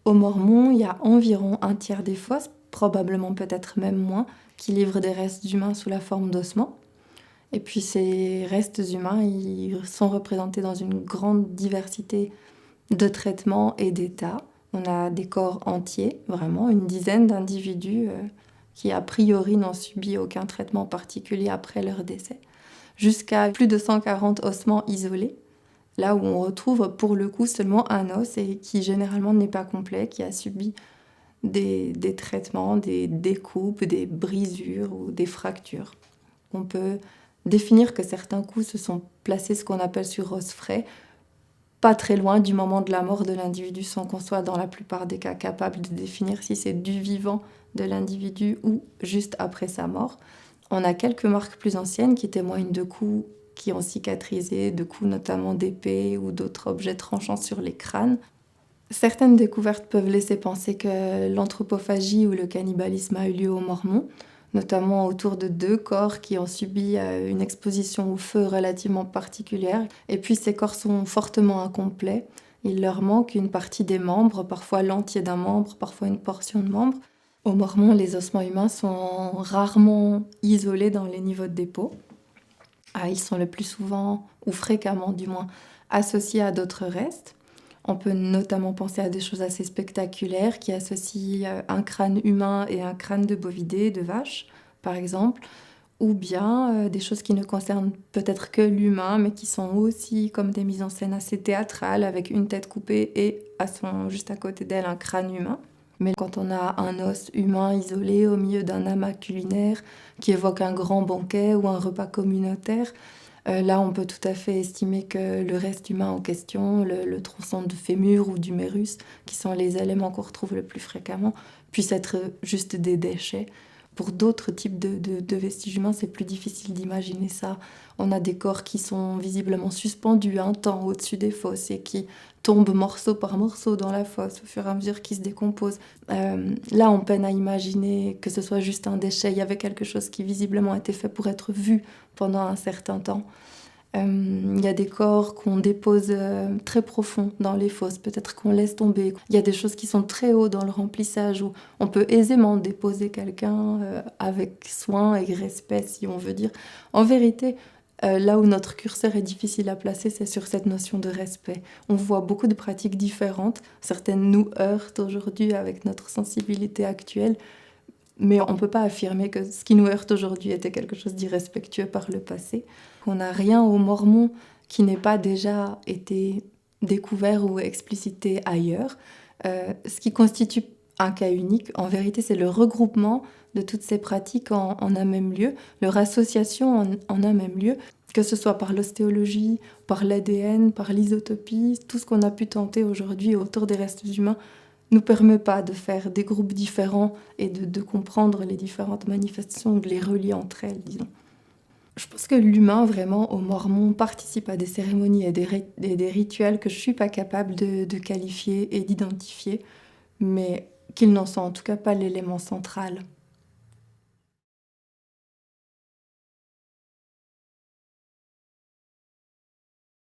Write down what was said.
Aux Mormons, il y a environ un tiers des fosses, probablement peut-être même moins, qui livrent des restes humains sous la forme d'ossements. Et puis ces restes humains, ils sont représentés dans une grande diversité de traitements et d'états. On a des corps entiers, vraiment, une dizaine d'individus qui a priori n'ont subi aucun traitement particulier après leur décès, jusqu'à plus de 140 ossements isolés, là où on retrouve pour le coup seulement un os et qui généralement n'est pas complet, qui a subi des traitements, des découpes, des brisures ou des fractures. On peut définir que certains coups se sont placés ce qu'on appelle sur os frais, pas très loin du moment de la mort de l'individu, sans qu'on soit dans la plupart des cas capable de définir si c'est du vivant de l'individu ou juste après sa mort. On a quelques marques plus anciennes qui témoignent de coups qui ont cicatrisé, de coups notamment d'épée ou d'autres objets tranchants sur les crânes. Certaines découvertes peuvent laisser penser que l'anthropophagie ou le cannibalisme a eu lieu aux Mormons, notamment autour de 2 corps qui ont subi une exposition au feu relativement particulière. Et puis ces corps sont fortement incomplets. Il leur manque une partie des membres, parfois l'entier d'un membre, parfois une portion de membre. Aux Mormons, les ossements humains sont rarement isolés dans les niveaux de dépôt. Ils sont le plus souvent, ou fréquemment du moins, associés à d'autres restes. On peut notamment penser à des choses assez spectaculaires qui associent un crâne humain et un crâne de bovidé, de vache, par exemple, ou bien des choses qui ne concernent peut-être que l'humain, mais qui sont aussi comme des mises en scène assez théâtrales, avec une tête coupée et juste à côté d'elle un crâne humain. Mais quand on a un os humain isolé au milieu d'un amas culinaire qui évoque un grand banquet ou un repas communautaire, là, on peut tout à fait estimer que le reste humain en question, le tronçon de fémur ou d'humérus, qui sont les éléments qu'on retrouve le plus fréquemment, puissent être juste des déchets. Pour d'autres types de vestiges humains, c'est plus difficile d'imaginer ça. On a des corps qui sont visiblement suspendus un temps au-dessus des fosses et qui tombent morceau par morceau dans la fosse au fur et à mesure qu'ils se décomposent. Là, on peine à imaginer que ce soit juste un déchet. Il y avait quelque chose qui visiblement a été fait pour être vu pendant un certain temps. Il y a des corps qu'on dépose très profond dans les fosses, peut-être qu'on laisse tomber. Il y a des choses qui sont très hauts dans le remplissage où on peut aisément déposer quelqu'un avec soin et respect, si on veut dire. En vérité, là où notre curseur est difficile à placer, c'est sur cette notion de respect. On voit beaucoup de pratiques différentes. Certaines nous heurtent aujourd'hui avec notre sensibilité actuelle, mais on ne peut pas affirmer que ce qui nous heurte aujourd'hui était quelque chose d'irrespectueux par le passé. On n'a rien aux Mormons qui n'ait pas déjà été découvert ou explicité ailleurs. Ce qui constitue un cas unique, en vérité, c'est le regroupement de toutes ces pratiques en un même lieu, leur association en un même lieu, que ce soit par l'ostéologie, par l'ADN, par l'isotopie, tout ce qu'on a pu tenter aujourd'hui autour des restes humains nous permet pas de faire des groupes différents et de comprendre les différentes manifestations, de les relier entre elles, disons. Je pense que l'humain, vraiment, aux Mormons, participe à des cérémonies et des rituels que je suis pas capable de qualifier et d'identifier, mais qu'ils n'en sont en tout cas pas l'élément central.